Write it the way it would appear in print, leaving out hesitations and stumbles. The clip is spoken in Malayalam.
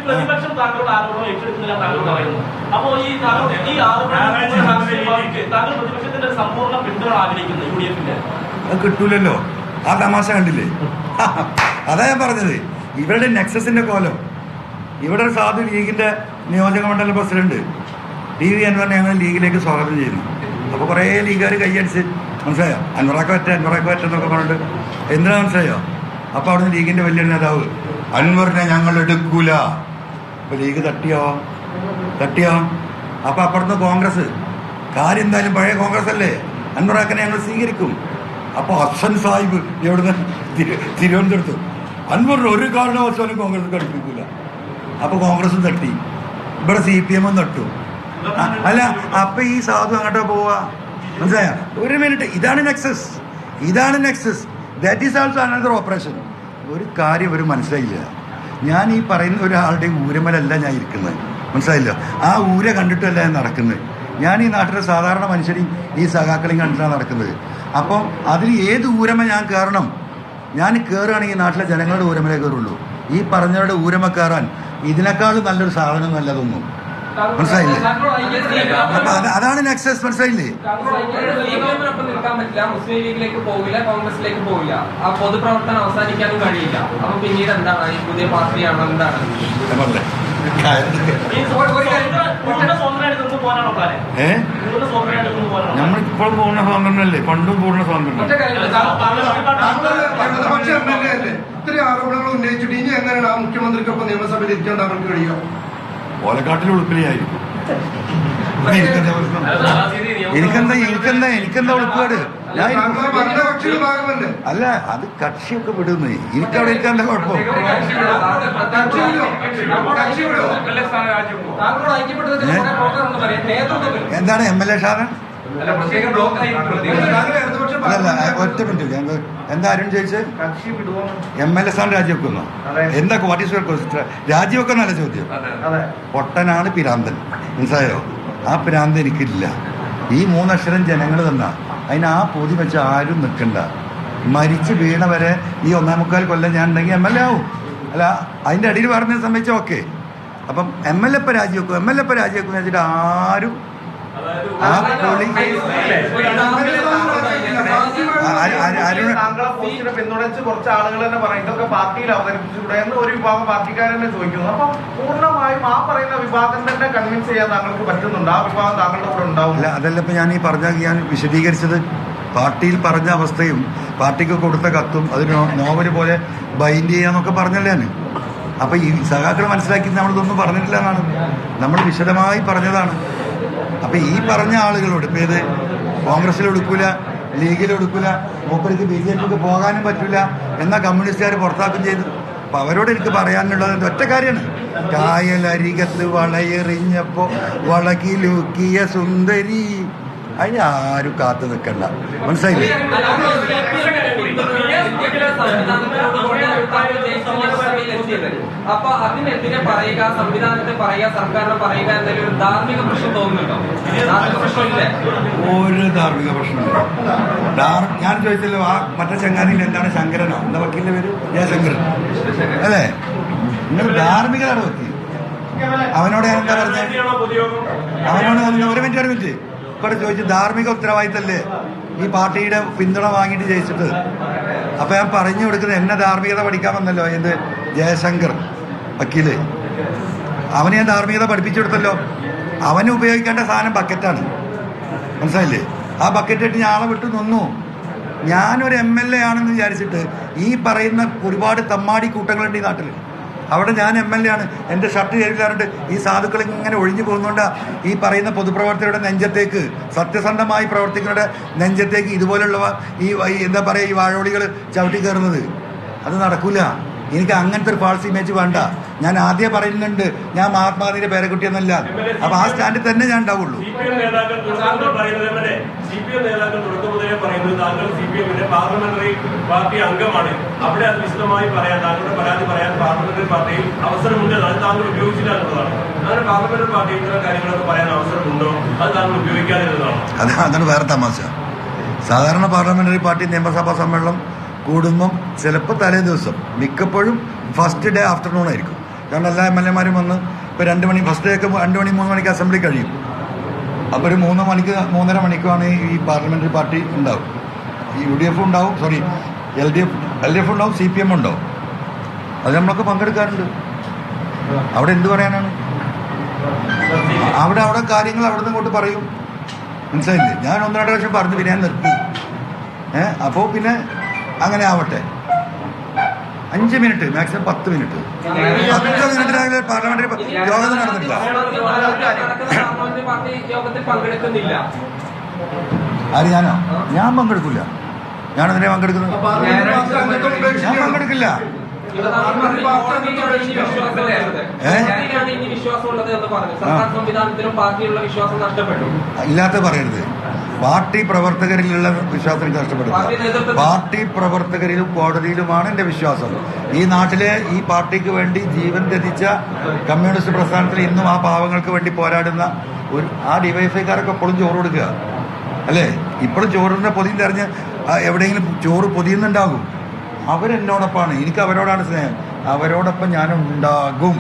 പ്രതിപക്ഷം താങ്കളുടെ ആരോപണം ഏറ്റെടുക്കുന്നില്ല താങ്കൾ പറയുന്നു. അപ്പോൾ താങ്കൾ പ്രതിപക്ഷത്തിന്റെ സമ്പൂർണ്ണ പിന്തുണ ആഗ്രഹിക്കുന്നു UDF അത് കിട്ടൂലല്ലോ. ആ തമാശ കണ്ടില്ലേ? അതാ ഞാൻ പറഞ്ഞത്. ഇവരുടെ നെക്സസിന്റെ കോലം. ഇവിടെ ഒരു സാധു ലീഗിന്റെ നിയോജക മണ്ഡലം പ്രസിഡന്റ് DV അൻവറിനെ ഞങ്ങൾ ലീഗിലേക്ക് സ്വാഗതം ചെയ്യുന്നു. അപ്പോൾ കുറേ ലീഗുകാർ കൈയടിച്ച് മനസ്സിലായോ, അൻവറാക്ക് പറ്റെന്നൊക്കെ പറഞ്ഞിട്ട് എന്തിനാ മനസ്സിലായോ? അപ്പോൾ അവിടുന്ന് ലീഗിന്റെ വലിയ നേതാവ് അൻവറിനെ ഞങ്ങൾ എടുക്കൂല. അപ്പോൾ ലീഗ് തട്ടിയോ? അപ്പോൾ അപ്പുറത്ത് കോൺഗ്രസ് കാര്യം എന്തായാലും പഴയ കോൺഗ്രസ് അല്ലേ, അൻവറാക്കിനെ ഞങ്ങൾ സ്വീകരിക്കും. അപ്പോൾ ഹസൻ സാഹിബ് എവിടുന്ന് തിരുവനന്തപുരത്ത് അൻവറിന് ഒരു കാരണവശാലും കോൺഗ്രസ് ഘടിപ്പിക്കൂല. അപ്പോൾ കോൺഗ്രസും തട്ടി, ഇവിടെ CPM തട്ടു. അല്ല, അപ്പൊ ഈ സാധു അങ്ങോട്ടോ പോവാ? മനസ്സിലായ? ഒരു മിനിറ്റ്, ഇതാണ് Nexus. That is also another operation. ഒരു കാര്യം ഒരു മനസ്സിലായില്ല. ഞാൻ ഈ പറയുന്ന ഒരാളുടെ ഊരമലല്ല ഞാൻ ഇരിക്കുന്നത്, മനസ്സിലായില്ല? ആ ഊര കണ്ടിട്ടല്ല ഞാൻ നടക്കുന്നത്. ഞാൻ ഈ നാട്ടിലെ സാധാരണ മനുഷ്യരെയും ഈ സഖാക്കളെയും കണ്ടിട്ടാണ് നടക്കുന്നത്. അപ്പം അതിൽ ഏത് ഊരമ ഞാൻ കയറണം? ഞാൻ കയറുകയാണെങ്കിൽ ഈ നാട്ടിലെ ജനങ്ങളുടെ ഊരമലേ കയറുള്ളൂ. ഈ പറഞ്ഞവരുടെ ഊരമ കയറാൻ ഇതിനേക്കാളും നല്ലൊരു സാധനം നല്ലതൊന്നും. മനസ്സിലായില്ലേ? അപ്പൊ അതാണ് നെക്സസ്. മനസ്സിലായില്ലേ? മുസ്ലിം ലീഗിലേക്ക് പോകില്ല, കോൺഗ്രസിലേക്ക് പോകില്ല, ആ പൊതുപ്രവർത്തനം അവസാനിക്കാനും കഴിയില്ല. അപ്പൊ പിന്നീട് എന്താണ് ഈ പുതിയ പാർട്ടിയാണോ എന്താണ്? നമ്മളിപ്പോൾ പൂർണ്ണ സ്വാതന്ത്ര്യമല്ലേ? പണ്ടും പൂർണ്ണ സ്വാതന്ത്ര്യം. ഇത്രയും ആരോപണങ്ങൾ ഉന്നയിച്ചിട്ട് ഇനി എങ്ങനെയാണ് ആ മുഖ്യമന്ത്രിക്കൊപ്പം നിയമസഭയിൽ ഇരിക്കാൻ താങ്കൾക്ക് കഴിയുക? ഓലക്കാട്ടിൽ ഉൾപ്പെടെയായിരിക്കും. എനിക്കെന്താ ഉൾപ്പാട്? അല്ല, അത് കക്ഷിയൊക്കെ വിടുന്നേ. എനിക്കവിടെ ഇരിക്കാൻ എന്താ കുഴപ്പം? എന്താണ് MLA ഷാരൻ? അല്ല, ഒറ്റ മിനിറ്റ്. എന്താ അരുൺ ചോദിച്ചത്? MLA സ്ഥാനം രാജിവെക്കുന്നു? എന്താ വാട്ട് ഈസ് യുവർ ക്വസ്റ്റ്യൻ? രാജിവെക്കുന്നല്ല ചോദ്യം. പൊട്ടനാണ് പിരാന്തൻ, മനസ്സിലായോ? ആ പിരാന്തൻ എനിക്കില്ല. ഈ 3 അക്ഷരം ജനങ്ങൾ തന്നാ. അതിന് ആ പൊതി വെച്ച് ആരും നിൽക്കണ്ട. മരിച്ച് വീണ വരെ ഈ 1.25 കൊല്ലം ഞാൻ ഉണ്ടെങ്കിൽ MLA ആവും. അല്ല, അതിൻ്റെ അടിയിൽ പറഞ്ഞ സംബന്ധിച്ചാൽ ഓക്കെ. അപ്പം MLA ഇപ്പം രാജിവെക്കും വെച്ചിട്ട് ആരും ആ പൊളി പിന്തുണച്ച് കുറച്ച് ആളുകൾ തന്നെ പറയും ഇതൊക്കെ പാർട്ടിയിൽ അവതരിപ്പിച്ചുകൂടെ എന്ന് ഒരു വിഭാഗം പാർട്ടിക്കാർ തന്നെ ചോദിക്കുന്നു. അപ്പൊ പൂർണ്ണമായും ആ പറയുന്ന വിഭാഗം തന്നെ കൺവിൻസ് ചെയ്യാൻ താങ്കൾക്ക് പറ്റുന്നുണ്ട്? ആ വിഭാഗം താങ്കളുടെ കൂടെ ഉണ്ടാവും? അല്ല, അതല്ല ഇപ്പം ഞാൻ ഈ ഞാൻ വിശദീകരിച്ചത്. പാർട്ടിയിൽ പറഞ്ഞ അവസ്ഥയും പാർട്ടിക്ക് കൊടുത്ത കത്തും അത് നോവല് പോലെ ബൈൻഡ് ചെയ്യാന്നൊക്കെ പറഞ്ഞല്ലേ ഞാൻ. അപ്പൊ ഈ സഖാക്കൾ മനസ്സിലാക്കി നമ്മളിതൊന്നും പറഞ്ഞിട്ടില്ല എന്നാണ്, നമ്മൾ വിശദമായി പറഞ്ഞതാണ്. അപ്പൊ ഈ പറഞ്ഞ ആളുകളോട് ഇപ്പൊ ഏത് കോൺഗ്രസിൽ എടുക്കൂല, ലീഗിൽ എടുക്കൂല, മൂപ്പർക്ക് BJPക്ക് പോകാനും പറ്റില്ല എന്നാ കമ്മ്യൂണിസ്റ്റുകാർ പുറത്താക്കുകയും ചെയ്തു. അപ്പൊ അവരോട് എനിക്ക് പറയാനുള്ളത് ഒറ്റ കാര്യമാണ്. കായലരികത്ത് വളയെറിഞ്ഞപ്പോ വളകിലൂക്കിയ സുന്ദരി, അതിന് ആരും കാത്തു നിൽക്കണ്ട. മനസ്സിലായില്ലേ? അപ്പൊ അതിനെതിരെ പറയുക, സംവിധാനത്തെ പറയുക, സർക്കാരിനെ പറയുക എന്നൊരു ധാർമ്മിക പ്രശ്നം തോന്നുന്നുണ്ടോ? ഒരു ധാർമ്മിക പ്രശ്നമില്ല. ഞാൻ ചോദിച്ചല്ലോ, ആ മറ്റേ ചങ്ങാതിയിൽ എന്താണ് ശങ്കരനോ എന്താ വക്കീലിന്റെ പേര്? ജയശങ്കരൻ അല്ലേ? നിങ്ങൾ ധാർമ്മികതാണ് വക്കീൽ. അവനോട് ഞാൻ എന്താ പറഞ്ഞത്? അവനോട് ഒരു മിനിറ്റ് ഇവിടെ ചോദിച്ചു, ധാർമ്മിക ഉത്തരവാദിത്തല്ലേ ഈ പാർട്ടിയുടെ പിന്തുണ വാങ്ങിയിട്ട് ജയിച്ചിട്ട്? അപ്പൊ ഞാൻ പറഞ്ഞു കൊടുക്കുന്നത് എന്നെ ധാർമ്മികത പഠിക്കാമെന്നല്ലോ. എന്ത് ജയശങ്കർ വക്കീല്, അവന് ഞാൻ ധാർമ്മികത പഠിപ്പിച്ചു കൊടുത്തല്ലോ. അവന് ഉപയോഗിക്കേണ്ട സാധനം ബക്കറ്റാണ്, മനസ്സിലായില്ലേ? ആ ബക്കറ്റ് ഇട്ട് ഞാൻ ആളെ വിട്ടു നിന്നു. ഞാനൊരു MLA ആണെന്ന് വിചാരിച്ചിട്ട് ഈ പറയുന്ന ഒരുപാട് തമ്മാടി കൂട്ടങ്ങളുണ്ട് ഈ നാട്ടിൽ. അവിടെ ഞാൻ MLA ആണ്, എൻ്റെ ഷർട്ട് ചെയ്തിട്ട് ഈ സാധുക്കൾ ഇങ്ങനെ ഒഴിഞ്ഞു പോകുന്നതുകൊണ്ടാണ് ഈ പറയുന്ന പൊതുപ്രവർത്തകരുടെ നെഞ്ചത്തേക്ക്, സത്യസന്ധമായി പ്രവർത്തിക്കുന്നവരുടെ നെഞ്ചത്തേക്ക് ഇതുപോലുള്ളവ ഈ എന്താ പറയുക, ഈ വാഴോളികൾ ചവിട്ടി കയറുന്നത്. അത് നടക്കൂല. എനിക്ക് അങ്ങനത്തെ ഒരു ഫാൾസ് ഇമേജ് വേണ്ട. ഞാൻ ആദ്യം പറയുന്നുണ്ട്, ഞാൻ മഹാത്മാഗാന്ധിയുടെ പേരക്കുട്ടിയെന്നല്ല. അപ്പൊ ആ സ്റ്റാൻഡിൽ തന്നെ ഞാൻ ഉണ്ടാവുള്ളൂ. CPM നേതാക്കൾ തുടക്കം മുതലേ പറയുന്നത് താങ്കൾ CPMന്റെ പാർലമെന്ററി പാർട്ടി അംഗമാണ്. അവിടെ അത് വിശദമായി പറയാൻ, താങ്കളുടെ പരാതി പറയാൻ പാർലമെന്ററി പാർട്ടിയിൽ അവസരമുണ്ട്. അത് താങ്കൾ ഉപയോഗിച്ചിട്ടുള്ളതാണ്. അങ്ങനെ പാർലമെന്ററി പാർട്ടി ഇത്തരം കാര്യങ്ങളൊക്കെ പറയാൻ അവസരമുണ്ടോ? അത് താങ്കൾ ഉപയോഗിക്കാതിരുന്നതാണ്. അതാണ് വേറെ തമാശ. സാധാരണ പാർലമെന്ററി പാർട്ടി നിയമസഭാ സമ്മേളനം കൂടുമ്പം ചിലപ്പോൾ തലേ ദിവസം, മിക്കപ്പോഴും ഫസ്റ്റ് ഡേ ആഫ്റ്റർനൂൺ ആയിരിക്കും. കാരണം എല്ലാ MLA-മാരും വന്ന് ഇപ്പോൾ 2 മണി ഫസ്റ്റ് ഡേ ഒക്കെ 2 മണി 3 മണിക്ക് അസംബ്ലി കഴിയും. അപ്പോൾ ഒരു 3 മണിക്ക് 3:30 മണിക്കാണ് ഈ പാർലമെൻ്ററി പാർട്ടി ഉണ്ടാവും. ഈ UDF ഉണ്ടാവും, സോറി LDF ഉണ്ടാവും, CPM ഉണ്ടാവും. അത് നമ്മളൊക്കെ പങ്കെടുക്കാറുണ്ട്. അവിടെ എന്ത് പറയാനാണ്? അവിടെ കാര്യങ്ങൾ അവിടെ നിന്ന് ഇങ്ങോട്ട് പറയും. മനസ്സിലായില്ലേ? ഞാൻ 1-2 പ്രാവശ്യം പറഞ്ഞു, പിന്നെ ഞാൻ നിർത്തി. അപ്പോൾ പിന്നെ അങ്ങനെ ആവട്ടെ. 5 മിനിറ്റ്, മാക്സിമം 10 മിനിറ്റ്. 10 മിനിറ്റിനകത്ത് പാർലമെന്ററി യോഗം നടന്നിട്ടില്ല. പാർട്ടി യോഗത്തിൽ പങ്കെടുക്കുന്നില്ല. ആര്? ഞാനോ? ഞാൻ പങ്കെടുക്കില്ല. ഞാനെന്തിനാ പങ്കെടുക്കുന്നത്? ഞാൻ പങ്കെടുക്കില്ല. ഇല്ലാത്ത പറയരുത്. പാർട്ടി പ്രവർത്തകരിലുള്ള വിശ്വാസം എനിക്ക് നഷ്ടപ്പെടുത്തില്ല. പാർട്ടി പ്രവർത്തകരിലും കോടതിയിലുമാണ് എൻ്റെ വിശ്വാസം. ഈ നാട്ടിലെ ഈ പാർട്ടിക്ക് വേണ്ടി ജീവൻ ത്യജിച്ച കമ്മ്യൂണിസ്റ്റ് പ്രസ്ഥാനത്തിൽ ഇന്നും ആ പാവങ്ങൾക്ക് വേണ്ടി പോരാടുന്ന ആ ഡിവൈഎഫ്ഐക്കാരൊക്കെ എപ്പോഴും ചോറ് കൊടുക്കുക അല്ലേ? ഇപ്പോഴും ചോറിൻ്റെ പൊതിയും തെരഞ്ഞ് എവിടെയെങ്കിലും ചോറ് പൊതിയുന്നുണ്ടാകും. അവരെന്നോടൊപ്പമാണ്. എനിക്ക് അവരോടാണ് സ്നേഹം. അവരോടൊപ്പം ഞാനുണ്ടാകും.